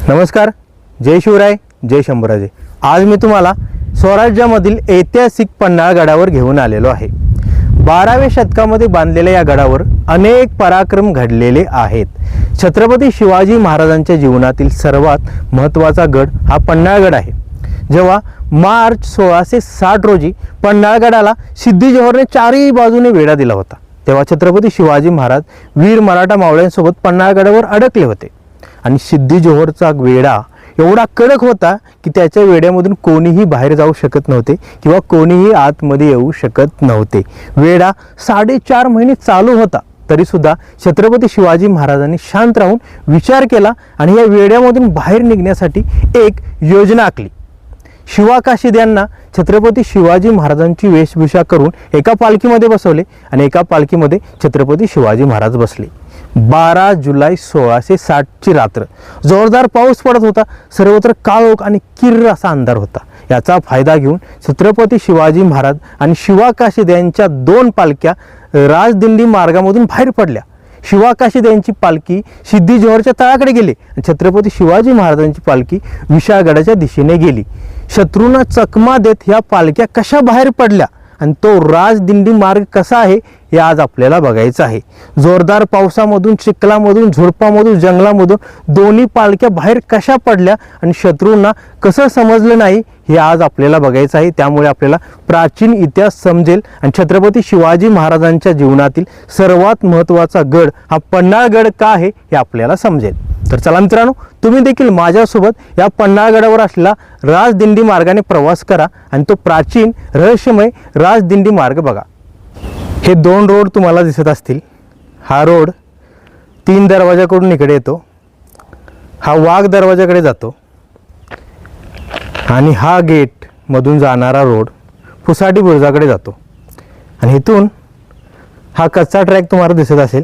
नमस्कार, जय शिवराय, जय शंभूराजे। आज मी तुम्हाला स्वराज्यामधील ऐतिहासिक पन्हाळ गडावर घेऊन आलेलो आहे। 12व्या शतकामध्ये बांधलेल्या या गडावर अनेक पराक्रम घडलेले आहेत। छत्रपती शिवाजी महाराजांच्या जीवनातील सर्वात महत्त्वाचा गड हा पन्हाळगड आहे। जेव्हा मार्च 1660 रोजी पन्हाळगडाला सिद्दी जोहरने चारही बाजूने वेढा दिला होता, तेव्हा छत्रपती शिवाजी महाराज वीर मराठा मावळ्यांसोबत पन्हाळगडावर अडकले होते आणि सिद्दी जोहरचा वेढा एवढा कडक होता की त्याच्या वेढ्यामधून कोणीही बाहेर जाऊ शकत नव्हते किंवा कोणीही आतमध्ये येऊ शकत नव्हते। वेढा 4.5 महिने चालू होता, तरी सुद्धा छत्रपती शिवाजी महाराजांनी शांत राहून विचार केला आणि या वेढ्यामधून बाहेर निघण्यासाठी एक योजना आखली। शिवा काशीद यांना छत्रपती शिवाजी महाराजांची वेशभूषा करून एका पालखीमध्ये बसवले आणि एका पालखीमध्ये छत्रपती शिवाजी महाराज बसले। 12 जुलै 1660 ची रात्र जोरदार पाऊस पडत होता। सर्वत्र काळोख आणि किर्र असा अंधार होता। याचा फायदा घेऊन छत्रपती शिवाजी महाराज आणि शिवा काशीद यांच्या 2 पालख्या राजदिंडी मार्गामधून बाहेर पडल्या। शिवा काशीद यांची पालखी सिद्दी जोहरच्या तळाकडे गेली आणि छत्रपती शिवाजी महाराजांची पालखी विशाळगडाच्या दिशेने गेली। शत्रूंना चकमा देत ह्या पालख्या कशा बाहेर पडल्या आणि तो राजदिंडी मार्ग कसा आहे हे आज आपल्याला बघायचं आहे। जोरदार पावसामधून, चिखलामधून, झुडपामधून, जंगलामधून दोन्ही पालख्या बाहेर कशा पडल्या आणि शत्रूंना कसं समजलं नाही हे आज आपल्याला बघायचं आहे। त्यामुळे आपल्याला प्राचीन इतिहास समजेल आणि छत्रपती शिवाजी महाराजांच्या जीवनातील सर्वात महत्त्वाचा गड हा पन्हाळगड का आहे हे आपल्याला समजेल। तर चला मित्रांनो, तुम्ही देखील माझ्यासोबत या पन्हाळगडावर असलेला राजदिंडी मार्गाने प्रवास करा आणि तो प्राचीन रहस्यमय राजदिंडी मार्ग बघा। हे 2 रोड तुम्हाला दिसत असतील। हा रोड 3 दरवाजाकडून इकडे येतो, हा वाघ दरवाजाकडे जातो आणि हा गेट मधून जाणारा रोड पुसाटी बुरुजाकडे जातो आणि इथून हा कच्चा ट्रॅक तुम्हाला दिसत असेल,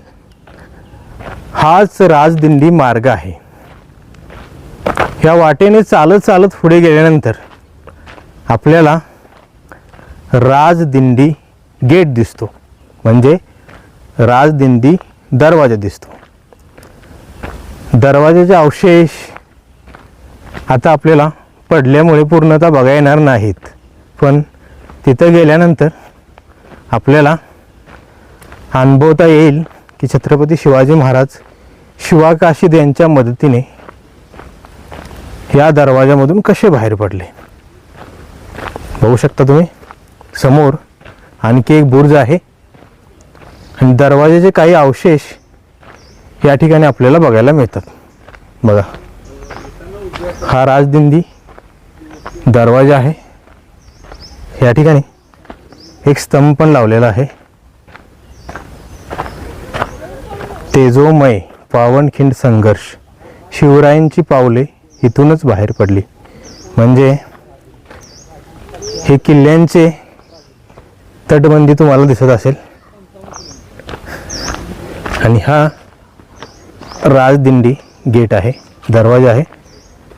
हाच राजदिंडी मार्ग आहे। या वाटेने चालत चालत पुढे गेल्यानंतर आपल्याला राजदिंडी गेट दिसतो, म्हणजे राजदिंडी दरवाजा दिसतो। दरवाजाचे अवशेष आता आपल्याला पडल्यामुळे पूर्णतः बघायला येणार नाहीत, पण तिथं गेल्यानंतर आपल्याला अनुभवता येईल की छत्रपती शिवाजी महाराज शिवा काशीद यांच्या मदतीने या दरवाजामधून कसे बाहेर पडले। बघू शकता तुम्ही, समोर आणखी एक बुर्ज आहे आणि दरवाजाचे काही अवशेष या ठिकाणी आपल्याला बघायला मिळतात। बघा, हा राजदिंडी दरवाजा आहे। या ठिकाणी एक स्तंभ पण लावलेला आहे। तेजोमय पावनखिंड संघर्ष, शिवरायांची पावले इथूनच बाहेर पडली। म्हणजे हे किल्ल्यांचे तटबंदी तुम्हाला दिसत असेल आणि हा राजदिंडी गेट आहे, दरवाजा आहे।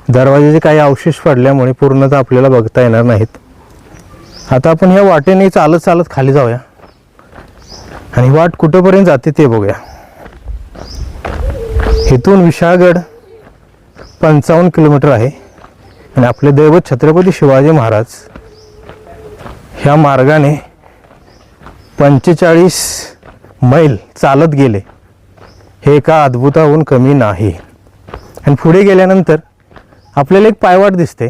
दरवाजाचे काही अवशेष पडल्यामुळे पूर्णतः आपल्याला बघता येणार नाहीत। आता आपण ह्या वाटेने चालत चालत खाली जाऊया आणि वाट कुठेपर्यंत जाते ते बघूया। इथून विशाळगड 55 किलोमीटर आहे आणि आपले दैवत छत्रपती शिवाजी महाराज ह्या मार्गाने 45 मैल चालत गेले। हे एका अद्भुताहून कमी नाही। आणि पुढे गेल्यानंतर आपल्याला एक पायवाट दिसते,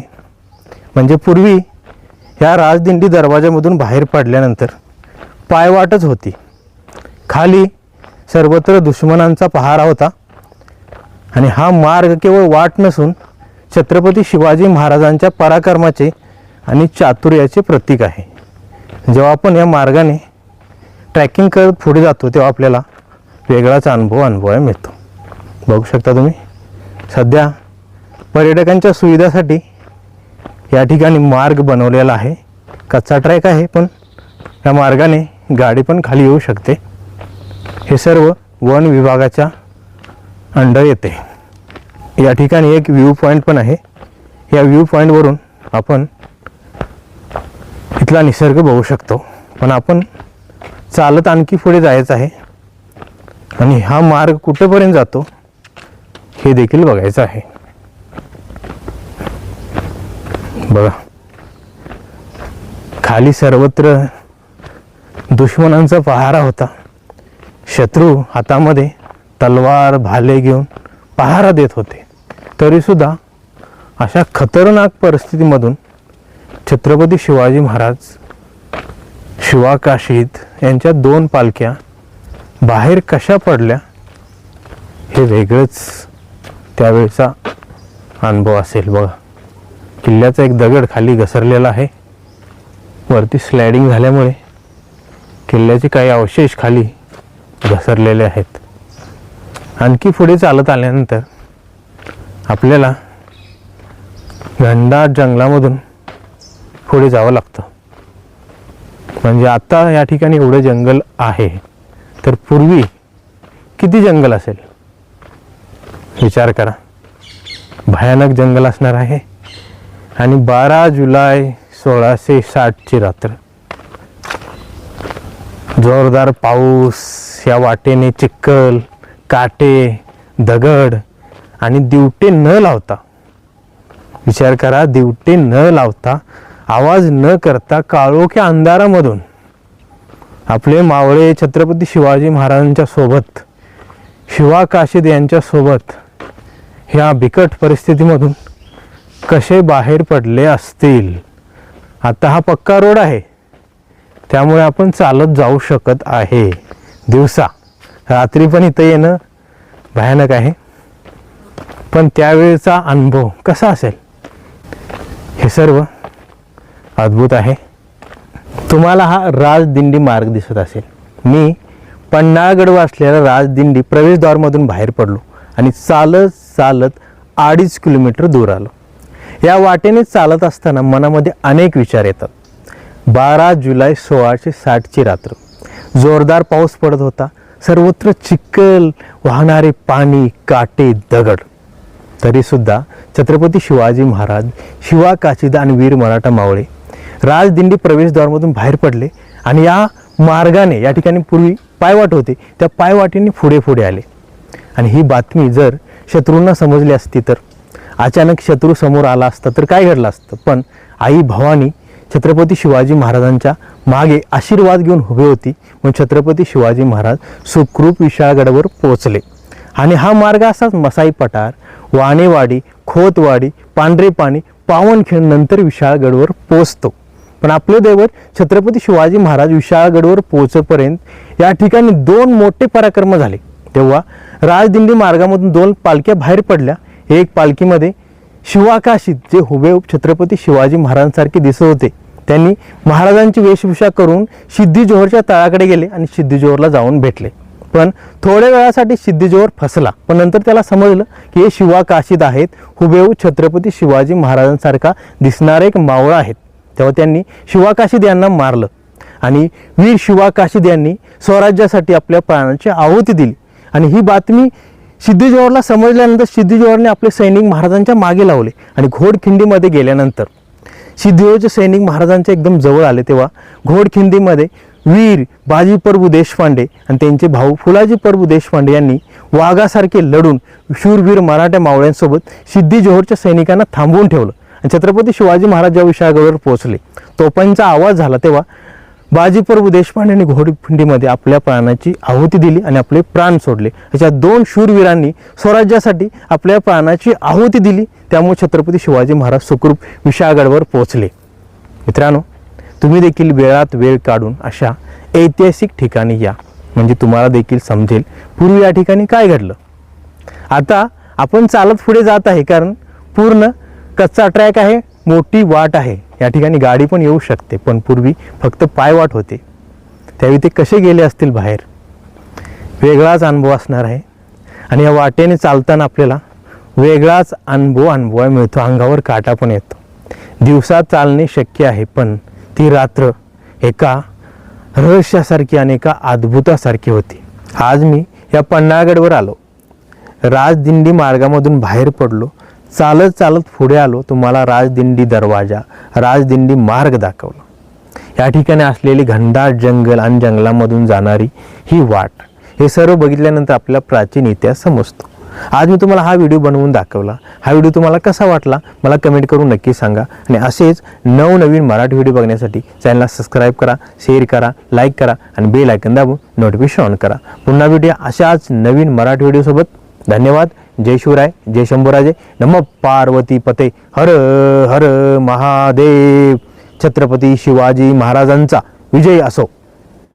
म्हणजे पूर्वी ह्या राजदिंडी दरवाजामधून बाहेर पडल्यानंतर पायवाटच होती। खाली सर्वत्र दुश्मनांचा पहारा होता आणि हा मार्ग केवळ वाट नसून छत्रपती शिवाजी महाराजांच्या पराक्रमाचे आणि चातुर्याचे प्रतीक आहे। जेव्हा आपण या मार्गाने ट्रॅकिंग करत पुढे जातो तेव्हा आपल्याला वेगळाच अनुभवायला मिळतो। बघू शकता तुम्ही, सध्या पर्यटकांच्या सुविधासाठी या ठिकाणी मार्ग बनवलेला आहे। कच्चा ट्रॅक आहे, पण या मार्गाने गाडी पण खाली येऊ शकते। हे सर्व वन विभागाच्या अंडर येते। या ठिकाणी एक व्ह्यू पॉईंट पण आहे। या व्ह्यू पॉईंटवरून आपण इथला निसर्ग बघू शकतो, पण आपण चालत आणखी पुढे जायचं आहे आणि हा मार्ग कुठेपर्यंत जातो हे देखील बघायचं आहे। बघा, खाली सर्वत्र दुश्मनांचा पहारा होता. शत्रू हातामध्ये तलवार भाले घेऊन पहारा देत होते. तरीसुद्धा अशा खतरनाक परिस्थितीमधून छत्रपती शिवाजी महाराज, शिवाकाशीद यांच्या 2 पालख्या बाहेर कशा पडल्या हे वेगळंच त्यावेळचा अनुभव असेल. बघा, किल्ल्याचा एक दगड खाली घसरलेला आहे. वरती स्लायडिंग झाल्यामुळे किल्ल्याचे काही अवशेष खाली घसरलेले आहेत. आणखी पुढे चालत आल्यानंतर आपल्याला घनदाट जंगलामधून पुढे जावं लागतं. म्हणजे आता या ठिकाणी एवढं जंगल आहे, तर पूर्वी किती जंगल असेल विचार करा. भयानक जंगल असणार आहे. आणि 12 जुलै 1660ची रात्र, जोरदार पाऊस, या वाटेने चिखल, काटे, दगड आणि दिवटे न लावता, विचार करा, दिवटे न लावता, आवाज न करता काळोख्या अंधारामधून आपले मावळे छत्रपती शिवाजी महाराजांच्या सोबत, शिवाकाशीद यांच्या सोबत ह्या बिकट परिस्थितीमधून कसे बाहेर पडले असतील. आता हा पक्का रोड आहे, त्यामुळे आपण चालत जाऊ शकत आहे दिवसा. रात्री पण इथं येणं भयानक आहे. पण त्यावेळेचा अनुभव कसा असेल हे सर्व अद्भुत आहे. तुम्हाला हा राजदिंडी मार्ग दिसत असेल. मी पन्हाळगडवर असलेल्या राजदिंडी प्रवेशद्वारमधून बाहेर पडलो आणि चालत चालत 2.5 किलोमीटर दूर आलो. या वाटेने चालत असताना मनामध्ये अनेक विचार येतात. 12 जुलै 1660ची रात्र, जोरदार पाऊस पडत होता. सर्वत्र चिखल, वाहणारे पाणी, काटे, दगड. तरीसुद्धा छत्रपती शिवाजी महाराज, शिवाकाशीद आणि वीर मराठा मावळे राजदिंडी प्रवेशद्वारमधून बाहेर पडले आणि या मार्गाने, या ठिकाणी पूर्वी पायवाट होते, त्या पायवाटेने पुढे पुढे आले. आणि ही बातमी जर शत्रूंना समजली असती तर, अचानक शत्रू समोर आला असता तर काय घडलं असतं. पण आई भवानी छत्रपती शिवाजी महाराजांच्या मागे आशीर्वाद घेऊन उभे होती. मग छत्रपती शिवाजी महाराज सुखरूप विशाळगडावर पोहोचले. आणि हा मार्ग असाच मसाई पठार, वाणेवाडी, खोतवाडी, पांढरे पाणी, पावनखिंड नंतर विशाळगडवर पोहोचतो. पण आपले दैवत छत्रपती शिवाजी महाराज विशाळगडवर पोहोचेपर्यंत या ठिकाणी 2 मोठे पराक्रम झाले. तेव्हा राजदिंडी मार्गामधून 2 पालख्या बाहेर पडल्या. एक पालखीमध्ये शिवाकाशीद, जे हुबेहूब छत्रपती शिवाजी महाराजांसारखे दिसत होते, त्यांनी महाराजांची वेशभूषा करून सिद्धी-जोहरच्या तळाकडे गेले आणि सिद्धी-जोहरला जाऊन भेटले. पण थोड्या वेळासाठी सिद्धी-जोहर फसला. पण नंतर त्याला समजलं की हे शिवाकाशीद आहेत, हुबेहूब छत्रपती शिवाजी महाराजांसारखा दिसणारे एक मावळा आहेत. तेव्हा त्यांनी शिवाकाशीद यांना मारलं आणि वीर शिवाकाशीद यांनी स्वराज्यासाठी आपल्या प्राणाची आहुती दिली. आणि ही बातमी सिद्धी-जोहरला समजल्यानंतर सिद्धी-जोहरने आपले सैनिक महाराजांच्या मागे लावले आणि घोडखिंडीमध्ये गेल्यानंतर सिद्धी-जोहरचे सैनिक महाराजांच्या एकदम जवळ आले. तेव्हा घोडखिंडीमध्ये वीर बाजी प्रभू देशपांडे आणि त्यांचे भाऊ फुलाजी प्रभू देशपांडे यांनी वाघासारखे लढून शूरवीर मराठा मावळ्यांसोबत सिद्धी-जोहरच्या सैनिकांना थांबवून ठेवलं. आणि छत्रपती शिवाजी महाराज जेव्हा विशाळगडावर पोहोचले, तोफांचा आवाज झाला, तेव्हा बाजी प्रभू देशपांडेंनी घोडखिंडीमध्ये आपल्या प्राणाची आहुती दिली आणि आपले प्राण सोडले. अशा 2 शूरवीरांनी स्वराज्यासाठी आपल्या प्राणाची आहुती दिली. त्यामुळे छत्रपती शिवाजी महाराज सुखरूप विशाळगडावर पोहोचले. मित्रांनो, तुम्ही देखील वेळात वेळ काढून अशा ऐतिहासिक ठिकाणी या, म्हणजे तुम्हाला देखील समजेल पूर्वी या ठिकाणी काय घडलं. आता आपण चालत पुढे जात आहे, कारण पूर्ण कच्चा ट्रॅक आहे, मोठी वाट आहे. या ठिकाणी गाडी पण येऊ शकते. पण पूर्वी फक्त पायवाट होते. त्यावेळी ते कसे गेले असतील बाहेर, वेगळाच अनुभव असणार आहे. आणि या वाटेने चालताना आपल्याला वेगळाच अनुभव मिळतो. अंगावर काटा पण येतो. दिवसा चालणे शक्य आहे, पण ती रात्र एका रहस्यासारखी आणि एका अद्भुतासारखी होती. आज मी या पन्हाळगडवर आलो, राजदिंडी मार्गामधून बाहेर पडलो, चालत चालत पुढे आलो, तुम्हाला राजदिंडी दरवाजा, राजदिंडी मार्ग दाखवला. या ठिकाणी असलेली घनदाट जंगल आणि जंगलामधून जाणारी ही वाट, हे सर्व बघितल्यानंतर आपल्याला प्राचीन इतिहास समजतो. आज मी तुम्हाला हा व्हिडिओ बनवून दाखवला. हा व्हिडिओ तुम्हाला कसा वाटला मला कमेंट करून नक्की सांगा. आणि असेच नवनवीन मराठी व्हिडिओ बघण्यासाठी चॅनलला सबस्क्राईब करा, शेअर करा, लाईक करा आणि बेल आयकन दाबून नोटिफिकेशन ऑन करा. पुन्हा भेटूया अशाच नवीन मराठी व्हिडिओसोबत. धन्यवाद. जय शिवराय, जय शंभूराजे. नमः पार्वती पते. हर हर महादेव. छत्रपती शिवाजी महाराजांचा विजय असो.